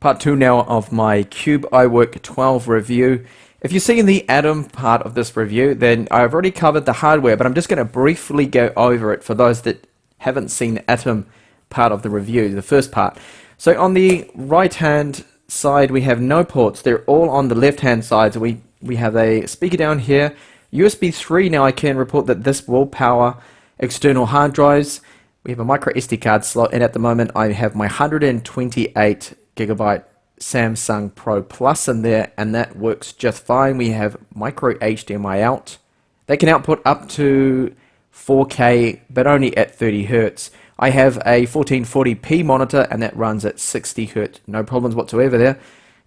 Part 2 now of my Cube iwork12 review. If you're seeing the Atom part of this review, then I've already covered the hardware, but I'm just going to briefly go over it for those that haven't seen the Atom part of the review, the first part. So on the right hand side we have no ports, they're all on the left hand side. So we have a speaker down here, USB 3. Now I can report that this will power external hard drives. We have a micro SD card slot, and at the moment I have my 128 gigabyte Samsung Pro Plus in there, and that works just fine. We have micro HDMI out. They can output up to 4K, but only at 30 Hertz. I have a 1440p monitor, and that runs at 60 Hertz. No problems whatsoever there.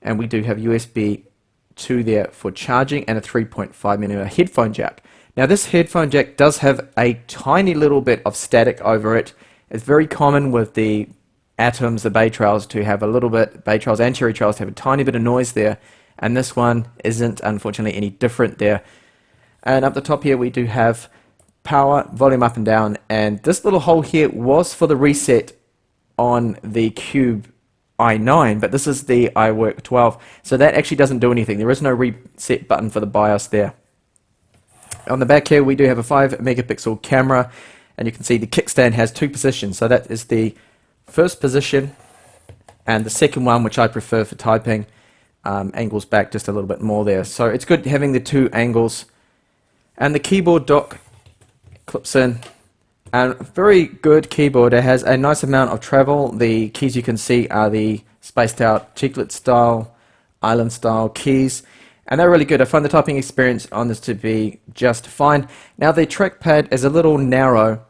And we do have USB 2 there for charging, and a 3.5mm headphone jack. Now this headphone jack does have a tiny little bit of static over it. It's very common with the Atoms, the Bay Trails, to have a little bit, Bay Trails and Cherry Trails have a tiny bit of noise there, and this one isn't unfortunately any different there. And up the top here we do have power, volume up and down, and this little hole here was for the reset on the Cube i9, but this is the iwork12, so that actually doesn't do anything. There is no reset button for the BIOS there. On the back here we do have a 5 megapixel camera, and you can see the kickstand has 2 positions, so that is the first position, and the second one, which I prefer for typing, angles back just a little bit more there. So it's good having the 2 angles. And the keyboard dock clips in, and very good keyboard. It has a nice amount of travel. The keys you can see are the spaced out chiclet style, island style keys, and they're really good. I find the typing experience on this to be just fine. Now the trackpad is a little narrow.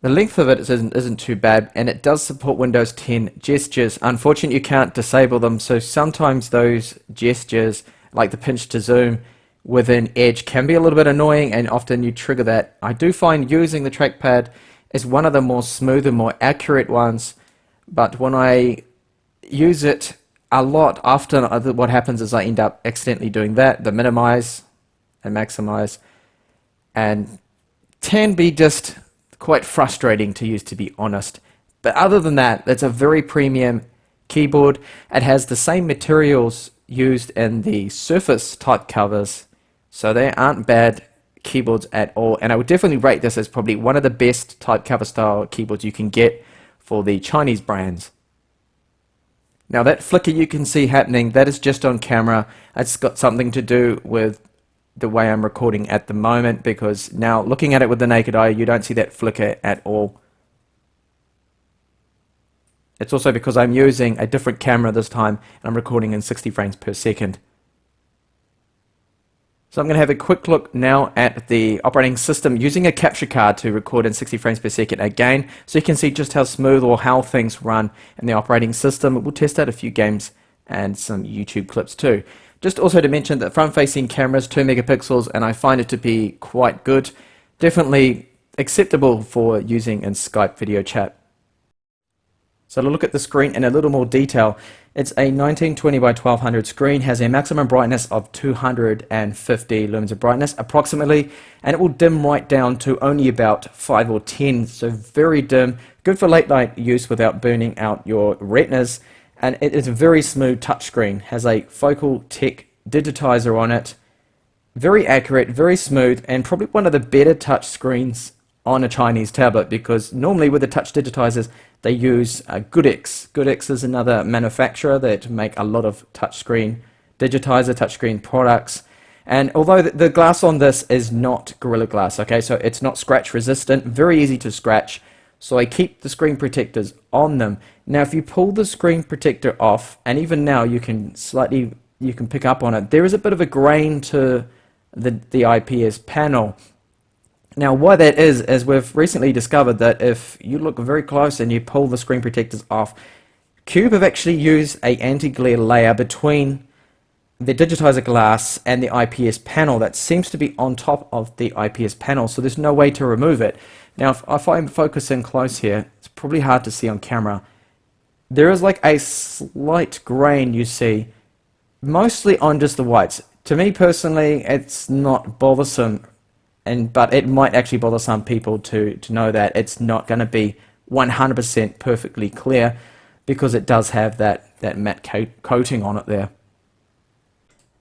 The length of it isn't too bad, and it does support Windows 10 gestures. Unfortunately, you can't disable them, so sometimes those gestures, like the pinch to zoom within Edge, can be a little bit annoying, and often you trigger that. I do find using the trackpad is one of the more smooth and more accurate ones, but when I use it a lot, often what happens is I end up accidentally doing that, the minimize and maximize, and can be just quite frustrating to use, to be honest. But other than that, it's a very premium keyboard. It has the same materials used in the Surface type covers, so they aren't bad keyboards at all, and I would definitely rate this as probably one of the best type cover style keyboards you can get for the Chinese brands. Now that flicker you can see happening, that is just on camera. It's got something to do with the way I'm recording at the moment, because now looking at it with the naked eye you don't see that flicker at all. It's also because I'm using a different camera this time, and I'm recording in 60 frames per second. So I'm going to have a quick look now at the operating system using a capture card to record in 60 frames per second again, so you can see just how smooth or how things run in the operating system. We'll test out a few games and some YouTube clips too. Just also to mention that front-facing camera is 2 megapixels, and I find it to be quite good. Definitely acceptable for using in Skype video chat. So to look at the screen in a little more detail, it's a 1920 by 1200 screen, has a maximum brightness of 250 lumens of brightness approximately, and it will dim right down to only about 5 or 10, so very dim, good for late night use without burning out your retinas. And it is a very smooth touchscreen, has a focal tech digitizer on it, very accurate, very smooth, and probably one of the better touch screens on a Chinese tablet, because normally with the touch digitizers they use Goodix. Goodix is another manufacturer that make a lot of touchscreen digitizer, touchscreen products, and although the glass on this is not Gorilla Glass, okay, so it's not scratch resistant, very easy to scratch. So I keep the screen protectors on them. Now if you pull the screen protector off, and even now you can pick up on it, there is a bit of a grain to the IPS panel. Now why that is we've recently discovered that if you look very close and you pull the screen protectors off, Cube have actually used an anti-glare layer between the digitizer glass and the IPS panel that seems to be on top of the IPS panel, so there's no way to remove it. Now if I'm focusing close here, it's probably hard to see on camera. There is like a slight grain you see, mostly on just the whites. To me personally, it's not bothersome, but it might actually bother some people to know that it's not going to be 100% perfectly clear, because it does have that that matte coating on it there.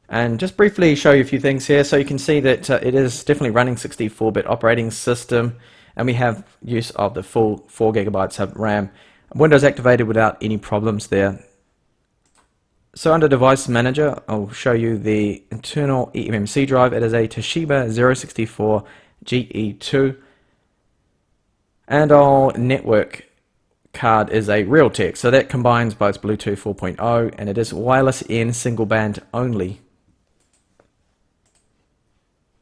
And just briefly show you a few things here. So you can see that it is definitely running 64-bit operating system, and we have use of the full 4 gigabytes of RAM. Windows activated without any problems there. So under Device Manager, I'll show you the internal eMMC drive. It is a Toshiba 064 GE2, and our network card is a Realtek. So that combines both Bluetooth 4.0 and it is wireless in single band only.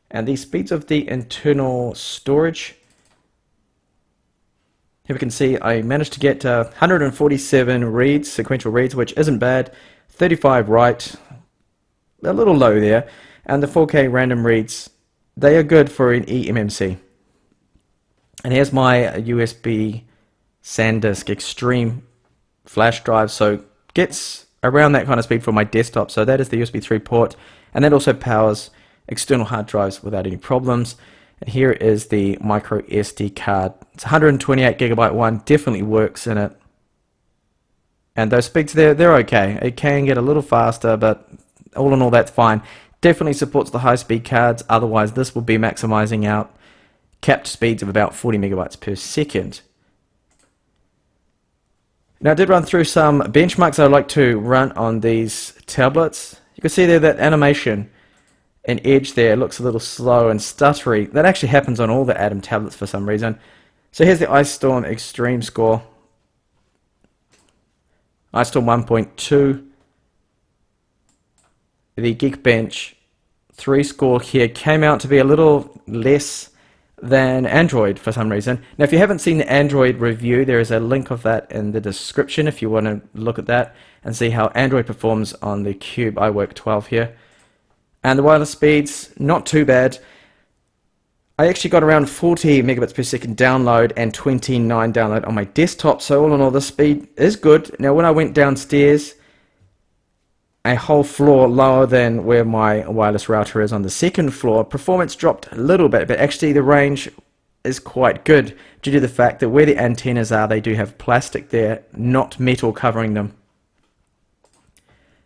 And the speeds of the internal storage, here we can see I managed to get 147 reads, sequential reads, which isn't bad. 35 write, a little low there. And the 4K random reads, they are good for an eMMC. And here's my USB SanDisk Extreme flash drive, so gets around that kind of speed for my desktop. So that is the USB 3 port, and that also powers external hard drives without any problems. And here is the micro SD card. It's 128 gigabyte one, definitely works in it. And those speeds there, they're okay. It can get a little faster, but all in all that's fine. Definitely supports the high speed cards, otherwise this will be maximizing out capped speeds of about 40 megabytes per second. Now I did run through some benchmarks I'd like to run on these tablets. You can see there that animation and edge there looks a little slow and stuttery. That actually happens on all the Atom tablets for some reason. So here's the Ice Storm Extreme score. Ice Storm 1.2. The Geekbench 3 score here came out to be a little less than Android for some reason. Now if you haven't seen the Android review, there is a link of that in the description if you want to look at that and see how Android performs on the Cube iWork12 here. And the wireless speeds, not too bad. I actually got around 40 megabits per second download and 29 download on my desktop, so all in all the speed is good. Now when I went downstairs, a whole floor lower than where my wireless router is on the second floor, performance dropped a little bit, but actually the range is quite good due to the fact that where the antennas are, they do have plastic there, not metal covering them.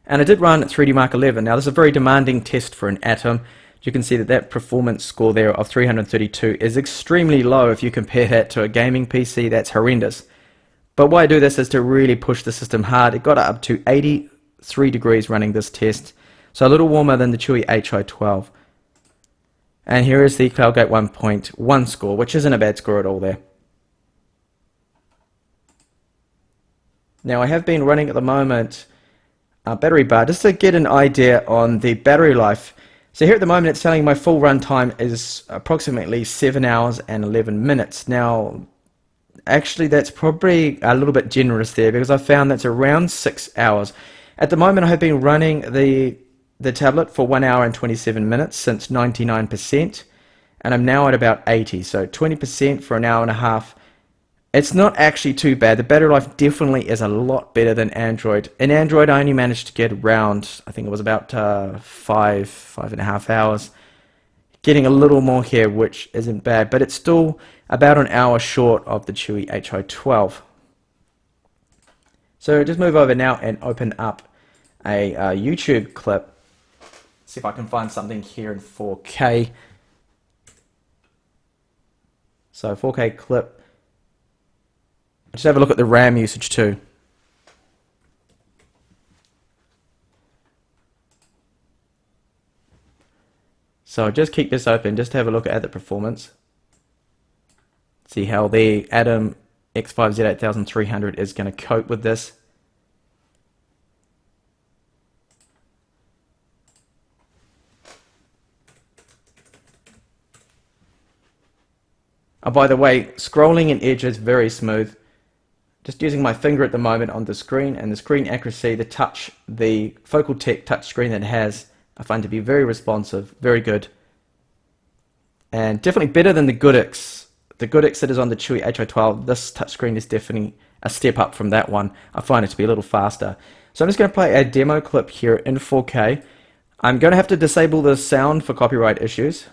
And I did run 3D Mark 11. Now this is a very demanding test for an Atom. You can see that that performance score there of 332 is extremely low if you compare that to a gaming PC. That's horrendous. But why I do this is to really push the system hard. It got up to 83 degrees running this test, so a little warmer than the Chewy Hi12. And here is the CloudGate 1.1 score, which isn't a bad score at all there. Now I have been running at the moment a battery bar just to get an idea on the battery life. So here at the moment it's telling my full run time is approximately 7 hours and 11 minutes. Now actually that's probably a little bit generous there because I found that's around 6 hours. At the moment I have been running the tablet for 1 hour and 27 minutes since 99%, and I'm now at about 80, so 20% for an hour and a half. It's not actually too bad. The battery life definitely is a lot better than Android. In Android I only managed to get around, I think it was about 5.5 hours. Getting a little more here, which isn't bad, but it's still about an hour short of the Chewy Hi12. So just move over now and open up a YouTube clip. See if I can find something here in 4K. So 4K clip. Just have a look at the RAM usage too. So just keep this open, just to have a look at the performance. See how the Atom X5Z8300 is going to cope with this. Oh, by the way, scrolling in Edge is very smooth. Just using my finger at the moment on the screen, and the screen accuracy, the touch, the Focal Tech touch screen that it has, I find to be very responsive, very good. And definitely better than the Goodix. The Goodix that is on the Chewy Hi12, this touchscreen is definitely a step up from that one. I find it to be a little faster. So I'm just going to play a demo clip here in 4K. I'm going to have to disable the sound for copyright issues.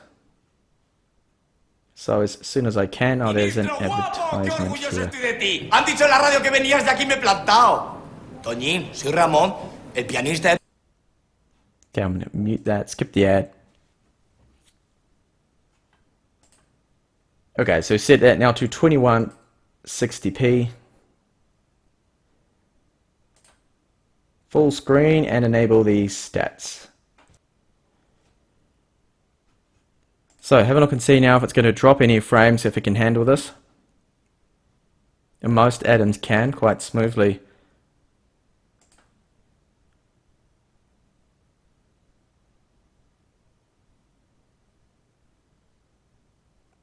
So as soon as I can, oh, there's an advertisement here. Han dicho en la radio que venías de aquí me he plantado. Toñín, soy Ramón, el pianista. Okay, I'm going to mute that, skip the ad. Okay, so set that now to 2160p. Full screen and enable the stats. So have a look and see now if it's going to drop any frames, if it can handle this. And most add-ins can quite smoothly.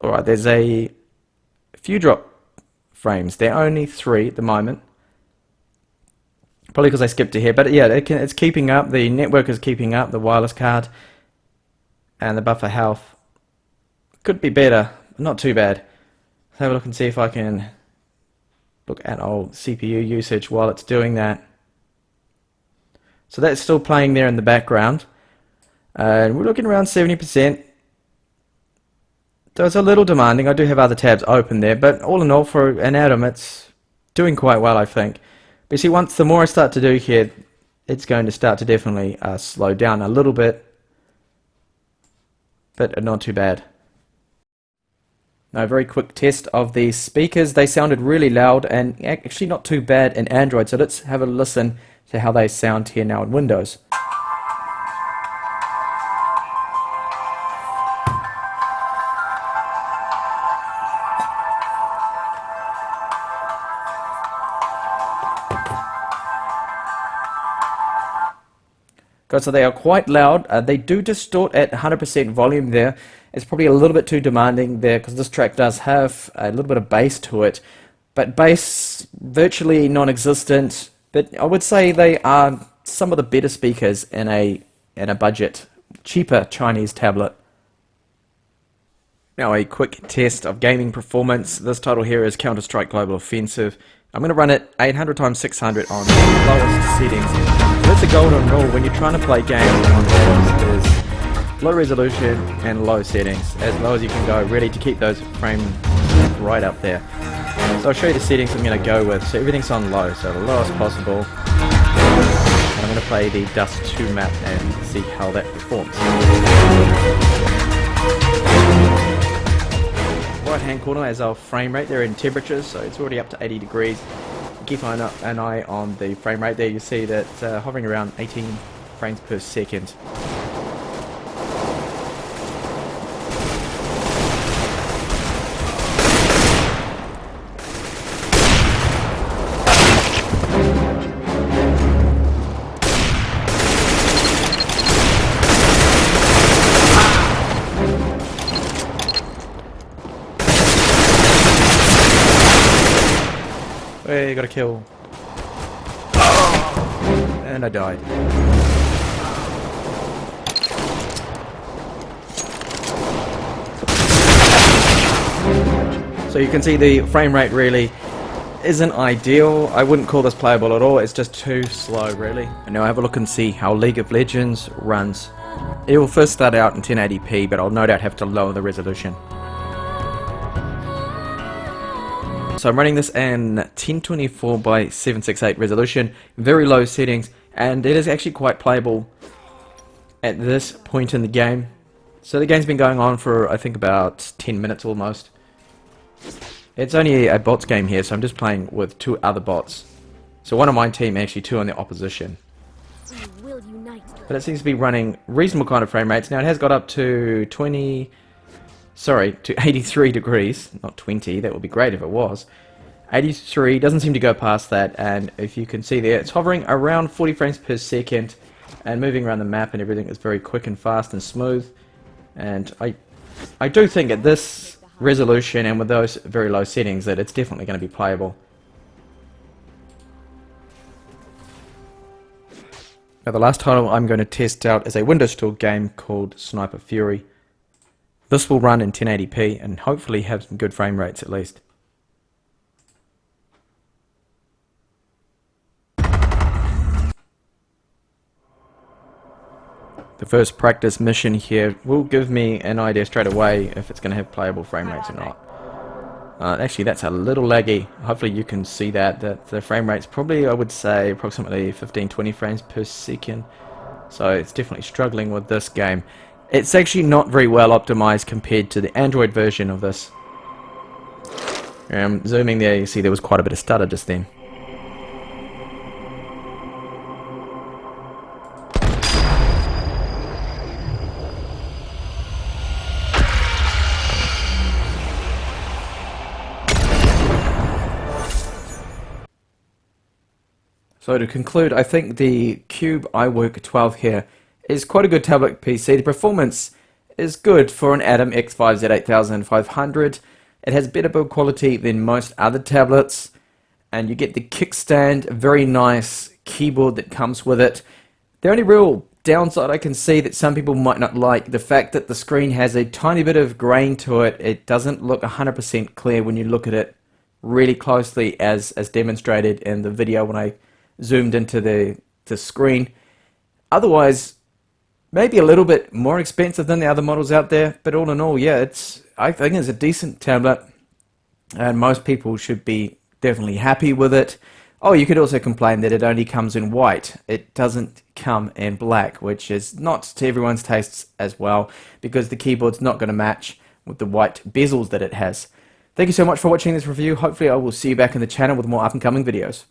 Alright, there's a few drop frames. There are only 3 at the moment. Probably because I skipped to here, but yeah, it's keeping up. The network is keeping up, the wireless card, and the buffer health. Could be better, but not too bad. Let's have a look and see if I can look at old CPU usage while it's doing that. So that's still playing there in the background. And we're looking around 70%. So it's a little demanding. I do have other tabs open there, but all in all, for an Atom, it's doing quite well, I think. But you see, once the more I start to do here, it's going to start to definitely slow down a little bit, but not too bad. Now, a very quick test of these speakers. They sounded really loud and actually not too bad in Android, so let's have a listen to how they sound here now in Windows. So they are quite loud. They do distort at 100% volume there. It's probably a little bit too demanding there because this track does have a little bit of bass to it. But bass, virtually non-existent. But I would say they are some of the better speakers in a budget, cheaper Chinese tablet. Now a quick test of gaming performance. This title here is Counter-Strike Global Offensive. I'm going to run it 800x600 on the lowest settings. That's a golden rule when you're trying to play games on Atoms is low resolution and low settings, as low as you can go, really, to keep those frames right up there. So I'll show you the settings I'm going to go with. So everything's on low, so the lowest possible. And I'm going to play the Dust 2 map and see how that performs. Right hand corner has our frame rate there in temperatures, so it's already up to 80 degrees. Keep an eye on the frame rate there. You see that hovering around 18 frames per second. Hey, got a kill. And I died. So you can see the frame rate really isn't ideal. I wouldn't call this playable at all. It's just too slow, really. And now have a look and see how League of Legends runs. It will first start out in 1080p, but I'll no doubt have to lower the resolution. So I'm running this in 1024 by 768 resolution, very low settings, and it is actually quite playable at this point in the game. So the game's been going on for, I think, about 10 minutes almost. It's only a bots game here, so I'm just playing with 2 other bots. So one on my team, actually 2 on the opposition. But it seems to be running reasonable kind of frame rates. Now it has got up to 83 degrees, not 20, that would be great if it was. 83, doesn't seem to go past that, and if you can see there, it's hovering around 40 frames per second, and moving around the map and everything is very quick and fast and smooth. And I do think at this resolution and with those very low settings that it's definitely going to be playable. Now the last title I'm going to test out is a Windows Store game called Sniper Fury. This will run in 1080p and hopefully have some good frame rates at least. The first practice mission here will give me an idea straight away if it's going to have playable frame rates or not. Actually, that's a little laggy. Hopefully you can see that the frame rate's probably, I would say, approximately 15-20 frames per second. So it's definitely struggling with this game. It's actually not very well optimized compared to the Android version of this. Zooming there, you see there was quite a bit of stutter just then. So to conclude, I think the Cube iwork12 here is quite a good tablet PC. The performance is good for an Atom X5 Z8500. It has better build quality than most other tablets, and you get the kickstand, a very nice keyboard that comes with it. The only real downside I can see that some people might not like, the fact that the screen has a tiny bit of grain to it. It doesn't look 100% clear when you look at it really closely, as demonstrated in the video when I zoomed into the screen. Otherwise, maybe a little bit more expensive than the other models out there, but all in all, yeah, I think it's a decent tablet, and most people should be definitely happy with it. Oh, you could also complain that it only comes in white. It doesn't come in black, which is not to everyone's tastes as well, because the keyboard's not going to match with the white bezels that it has. Thank you so much for watching this review. Hopefully I will see you back in the channel with more up and coming videos.